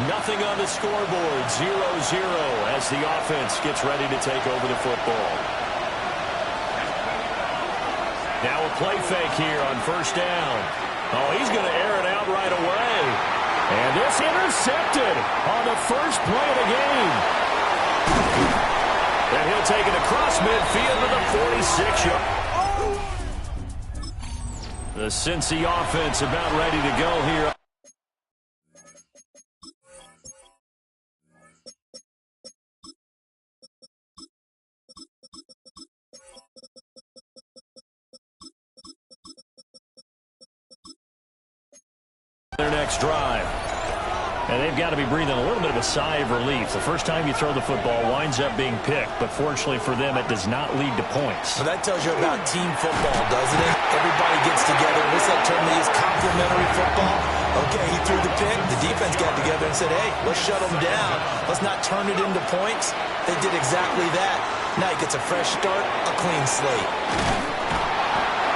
Nothing on the scoreboard, 0-0 as the offense gets ready to take over the football. Now a play fake here on first down. Oh, he's going to air it out right away. And this intercepted on the first play of the game. And he'll take it across midfield to the 46-yard. The Cincy offense about ready to go here. Their next drive. And they've got to be breathing a little bit of a sigh of relief. The first time you throw the football winds up being picked, but fortunately for them, it does not lead to points. Well, that tells you about team football, doesn't it? Everybody gets together. What's that term they use? Complementary football. Okay, he threw the pick. The defense got together and said, hey, let's shut them down. Let's not turn it into points. They did exactly that. Now he gets a fresh start, a clean slate.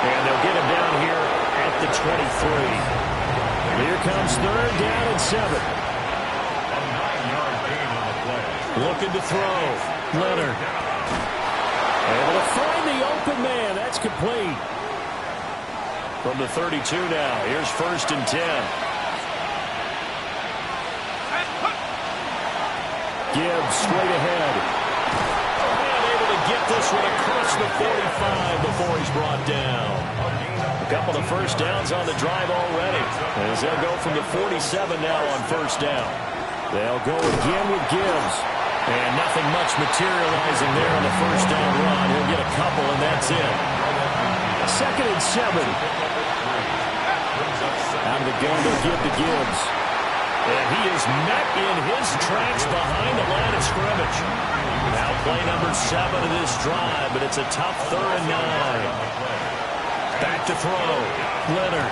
And they'll get him down here at the 23. Here comes third down and 7. A 9-yard gain on the play. Looking to throw. Leonard. Able to find the open man. That's complete. From the 32 now. Here's first and 10. Gibbs straight ahead. And able to get this one across the 45 before he's brought down. A couple of first downs on the drive already, as they'll go from the 47 now on first down. They'll go again with Gibbs, and nothing much materializing there on the first down run. He'll get a couple, and that's it. Second and 7. Out of the gun, they'll give to Gibbs. And he is met in his tracks behind the line of scrimmage. Now play number 7 of this drive, but it's a tough 3rd and 9. Back to throw. Leonard.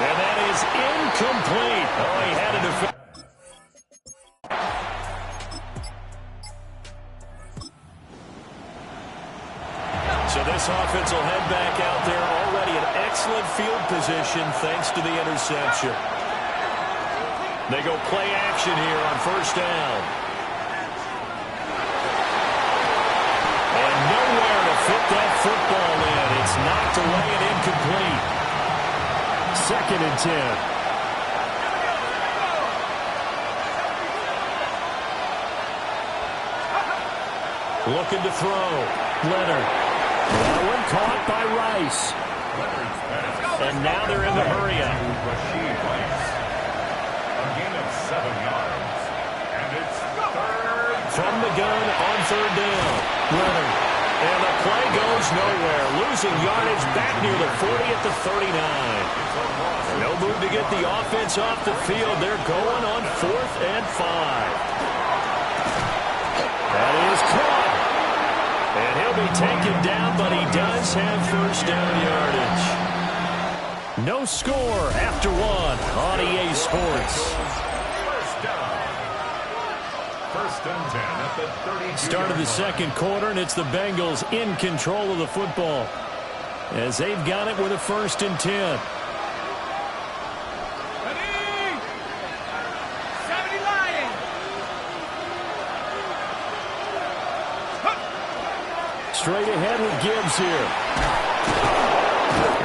And that is incomplete. Oh, he had a defense. So this offense will head back out there already in excellent field position thanks to the interception. They go play action here on first down. And nowhere to fit that football in. It's knocked away and incomplete. Second and 10. Looking to throw. Leonard. That one caught by Rice. And now they're in the hurry-up. A gain of 7 yards. And it's from the gun on third down. Leonard. And the play goes nowhere. Losing yardage back near the 40 at the 39. No move to get the offense off the field. They're going on 4th and 5. That is caught. And he'll be taken down, but he does have first down yardage. No score after 1 on EA Sports. First and 10 at the 32. Start of the second quarter, and it's the Bengals in control of the football as they've got it with a first and 10. Ready? 70 Lions. Straight ahead with Gibbs here.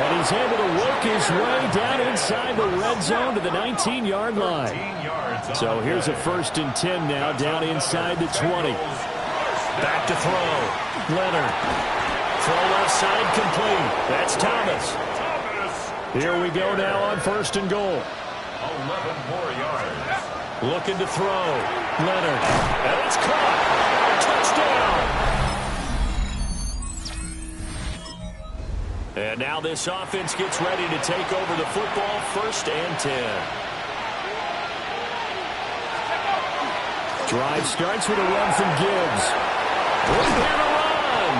And he's able to work his way down inside the red zone to the 19-yard line. So here's a first and 10 now, down inside the 20. Back to throw. Leonard. Throw left side complete. That's Thomas. Here we go now on first and goal. 11 more yards. Looking to throw. Leonard. And it's caught. Touchdown. And now this offense gets ready to take over the football, first and 10. Drive starts with a run from Gibbs. Right there to run.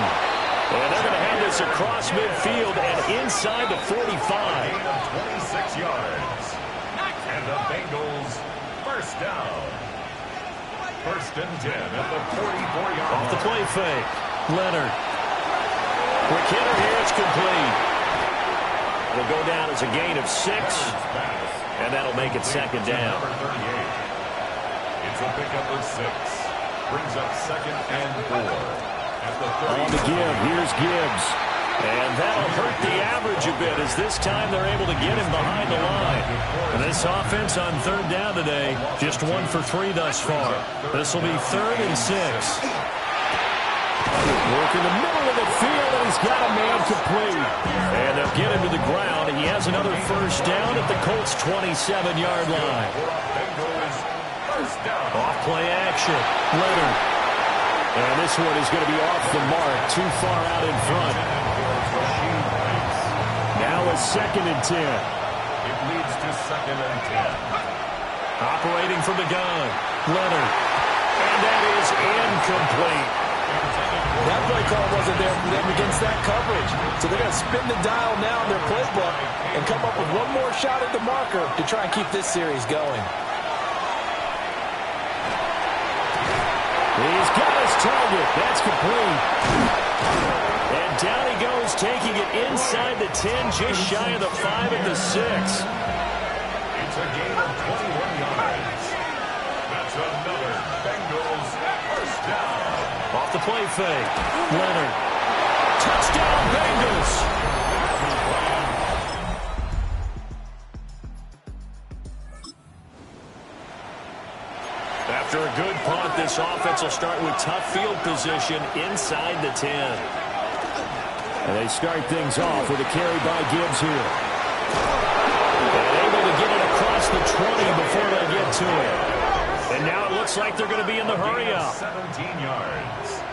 And they're going to have this across midfield and inside the 45. 26 yards. And the Bengals first down. First and 10 at the 44-yard line. Off the play fake. Leonard. Quick hitter here. It's complete. It'll go down as a gain of 6. And that'll make it second down. It's a pickup of 6. Brings up 2nd and 4. At the 30. On the give, here's Gibbs. And that'll hurt the average a bit as this time they're able to get him behind the line. And this offense on 3rd down today, just 1 for 3 thus far. This will be 3rd and 6. Work in the middle of the field, and he's got a man complete. And they'll get him to the ground. He has another first down at the Colts' 27-yard line. Off play action. Leonard. And this one is going to be off the mark, too far out in front. Now a 2nd and 10. It leads to 2nd and 10. Operating from the gun. Leonard. And that is incomplete. That play call wasn't there for them against that coverage. So they're going to spin the dial now in their playbook and come up with one more shot at the marker to try and keep this series going. He's got his target. That's complete. And down he goes, taking it inside the 10, just shy of the 5 at the 6. It's a gain of 21 yards. That's another Bengals first down. Off the play fake. Leonard. Touchdown, Bengals. After a good punt, this offense will start with tough field position inside the 10. And they start things off with a carry by Gibbs here. And able to get it across the 20 before they get to it. And now it looks like they're going to be in the hurry-up. 17 yards.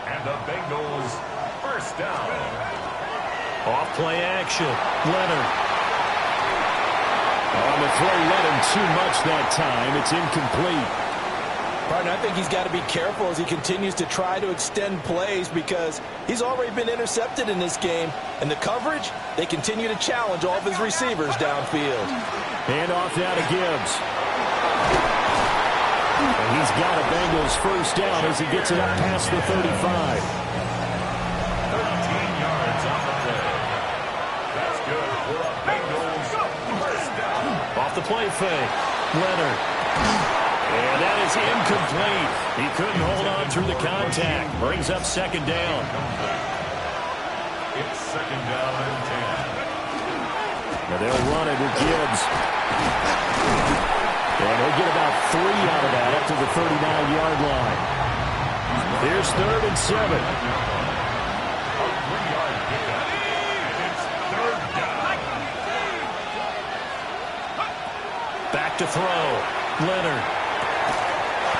And the Bengals first down. Off play action. Leonard. On the throw, led him too much that time. It's incomplete. Partner, I think he's got to be careful as he continues to try to extend plays because he's already been intercepted in this game. And the coverage, they continue to challenge all of his receivers downfield. Hand off now to Gibbs. And he's got a Bengals first down as he gets it up past the 35. 13 yards on the play. That's good for a Bengals first down. Off the play fake. Leonard. And that is incomplete. He couldn't hold on through the contact. Brings up 2nd down. It's 2nd down and 10. Now they'll run it with Gibbs. And he'll get about 3 out of that up to the 39-yard line. Here's 3rd and 7. A 3-yard pickup. And it's 3rd down. Back to throw. Leonard.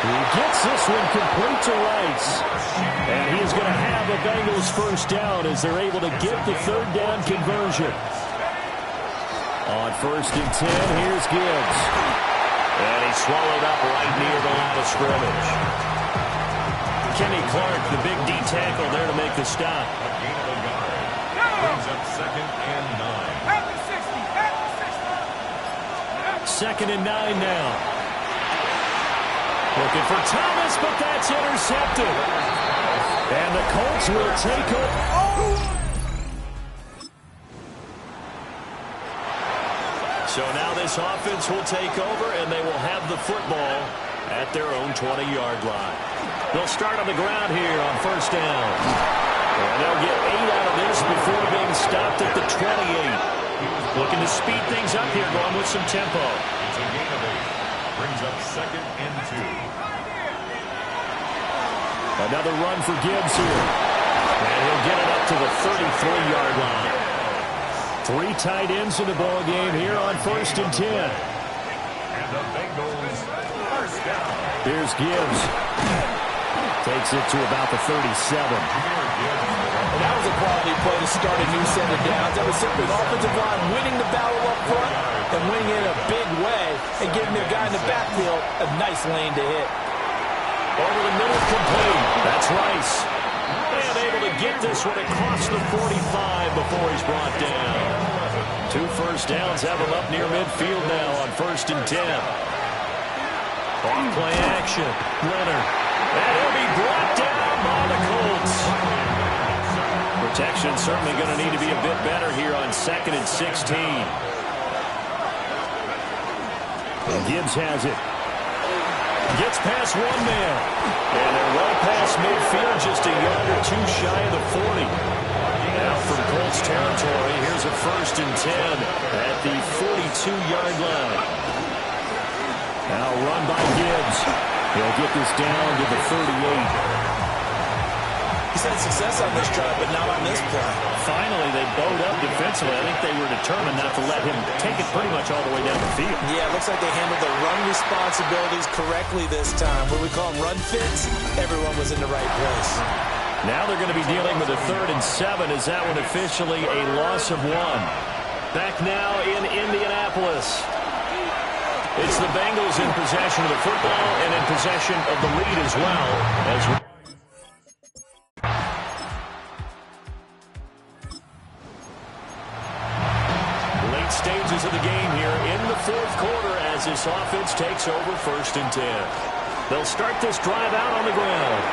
He gets this one complete to Rice. And he is going to have the Bengals first down as they're able to get the 3rd down conversion. On 1st and 10, here's Gibbs. And he's swallowed up right near the line of scrimmage. Kenny Clark, the big D tackle there to make the stop. A gain of a yard. Brings up 2nd and 9. At the 60. 2nd and 9 now. Looking for Thomas, but that's intercepted. And the Colts will take it. So now this offense will take over, and they will have the football at their own 20-yard line. They'll start on the ground here on 1st down. And they'll get 8 out of this before being stopped at the 28. Looking to speed things up here, going with some tempo. It's a gain of 8. Brings up 2nd and 2. Another run for Gibbs here. And he'll get it up to the 33-yard line. 3 tight ends in the ball game here on 1st and 10. And the Bengals first down. Here's Gibbs. Takes it to about the 37. And that was a quality play to start a new set of downs. That was simply the offensive line winning the battle up front and winning it in a big way and giving their guy in the backfield a nice lane to hit. Over the middle, complete. That's Rice. And able to get this one across the 45 before he's brought down. 2 first downs have him up near midfield now on 1st and 10. Off play action. Leonard. And he'll be brought down by the Colts. Protection certainly going to need to be a bit better here on 2nd and 16. And Gibbs has it. Gets past one man. And they're well past midfield, just a yard or two shy of the 40. Now from Colts territory, here's a 1st and 10 at the 42-yard line. Now run by Gibbs. He'll get this down to the 38. He's had success on this drive, but not on this play. Finally, they bowed up defensively. I think they were determined not to let him take it pretty much all the way down the field. Yeah, it looks like they handled the run responsibilities correctly this time. What we call run fits, everyone was in the right place. Now they're going to be dealing with a 3rd and 7. Is that one officially a loss of 1? Back now in Indianapolis. It's the Bengals in possession of the football and in possession of the lead as well. Late stages of the game here in the 4th quarter as this offense takes over 1st and 10. They'll start this drive out on the ground.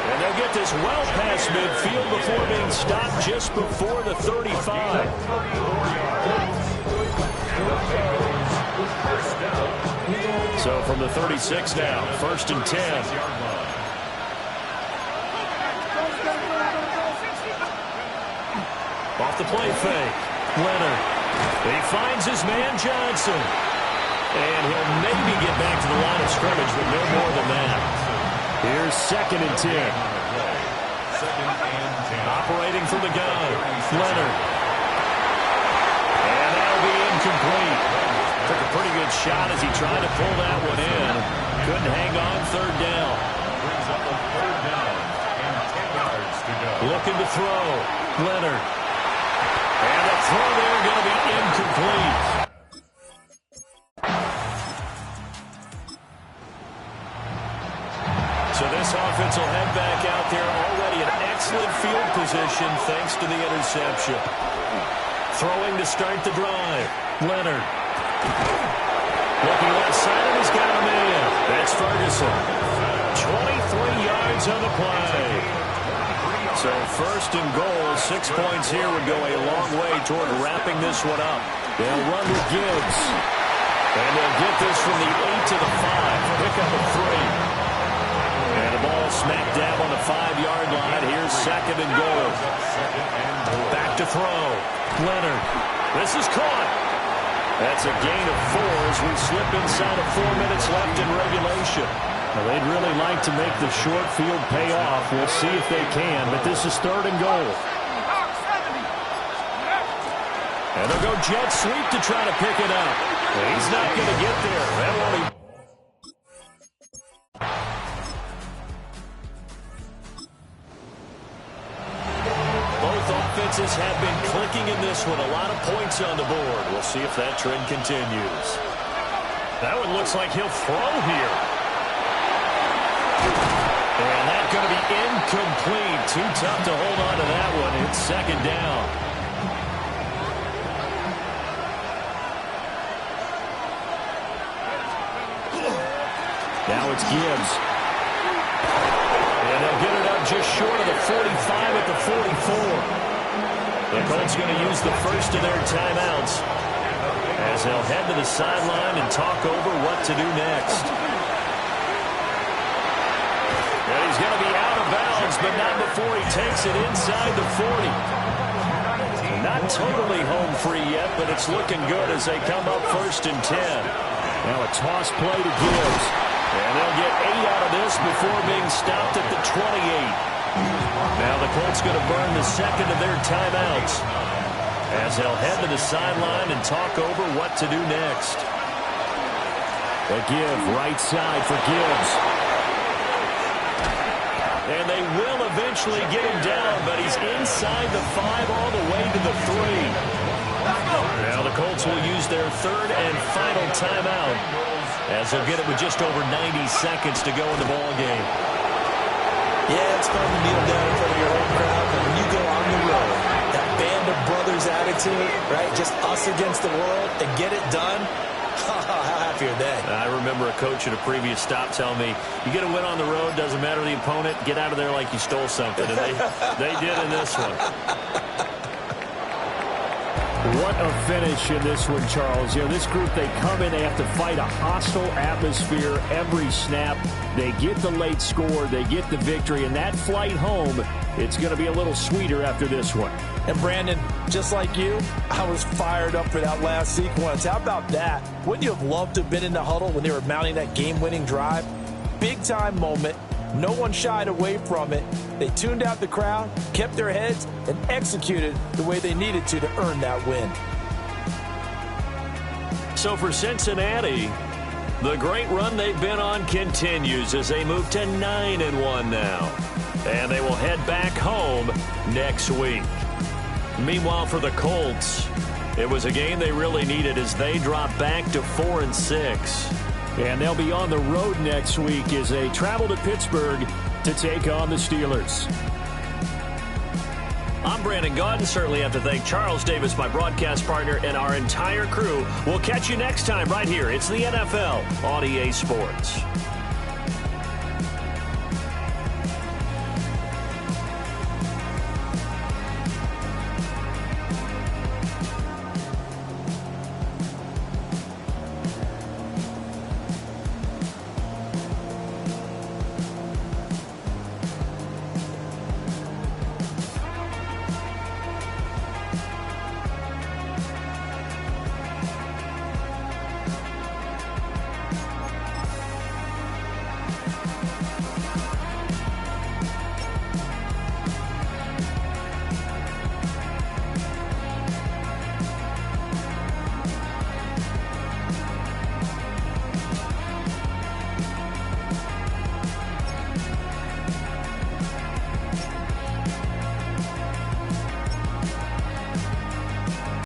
And they'll get this well past midfield before being stopped just before the 35. So from the 36 now, 1st and 10. Off the play fake. Leonard. He finds his man Johnson. And he'll maybe get back to the line of scrimmage, but no more than that. Here's 2nd and 10. Operating from the gun. Leonard. And that'll be incomplete. Took a pretty good shot as he tried to pull that one in. Couldn't hang on 3rd down. Looking to throw. Leonard. And the throw there going to be incomplete. So this offense will head back out there already in excellent field position thanks to the interception. Throwing to start the drive. Leonard. Looking left side, and he's got a man. That's Ferguson. 23 yards on the play. So 1st and goal, 6 points here would go a long way toward wrapping this one up. They'll run with Gibbs. And they'll get this from the 8 to the 5. Pick up a 3. And the ball smack dab on the 5-yard line. Here's 2nd and goal. Back to throw. Leonard. This is caught. That's a gain of 4 as we slip inside of 4 minutes left in regulation. Well, they'd really like to make the short field pay off. We'll see if they can, but this is 3rd and goal. And they'll go jet sweep to try to pick it up. He's not going to get there. That won't be. Both offenses have been clicking in this one. A lot of points on the board. We'll see if that trend continues. That one looks like he'll throw here. And that's going to be incomplete. Too tough to hold on to that one. It's 2nd down. Now it's Gibbs. And they'll get it up just short of the 45 at the 44. The Colts going to use the first of their timeouts as they'll head to the sideline and talk over what to do next. And he's going to be out of bounds, but not before he takes it inside the 40. Not totally home free yet, but it's looking good as they come up 1st and 10. Now a toss play to Gibbs. And they'll get 8 out of this before being stopped at the 28. Now the Colts going to burn the 2nd of their timeouts as they'll head to the sideline and talk over what to do next. They give right side for Gibbs. And they will eventually get him down, but he's inside the 5 all the way to the 3. Now the Colts will use their 3rd and final timeout as they'll get it with just over 90 seconds to go in the ball game. Yeah, it's fun to kneel down in front of your home crowd, but when you go on the road, that band of brothers attitude, right? Just us against the world and get it done. How happy are they? I remember a coach at a previous stop telling me, you get a win on the road, doesn't matter the opponent, get out of there like you stole something. And they did in this one. What a finish in this one, Charles. You know, this group, they come in, they have to fight a hostile atmosphere every snap. They get the late score, they get the victory, and that flight home, it's going to be a little sweeter after this one. And Brandon, just like you, I was fired up for that last sequence. How about that? Wouldn't you have loved to have been in the huddle when they were mounting that game-winning drive? Big-time moment. No one shied away from it. They tuned out the crowd, kept their heads, and executed the way they needed to earn that win. So for Cincinnati, the great run they've been on continues as they move to 9-1 now. And they will head back home next week. Meanwhile, for the Colts, it was a game they really needed as they drop back to 4-6. And they'll be on the road next week as they travel to Pittsburgh to take on the Steelers. I'm Brandon Gaudin. Certainly have to thank Charles Davis, my broadcast partner, and our entire crew. We'll catch you next time right here. It's the NFL on EA Sports.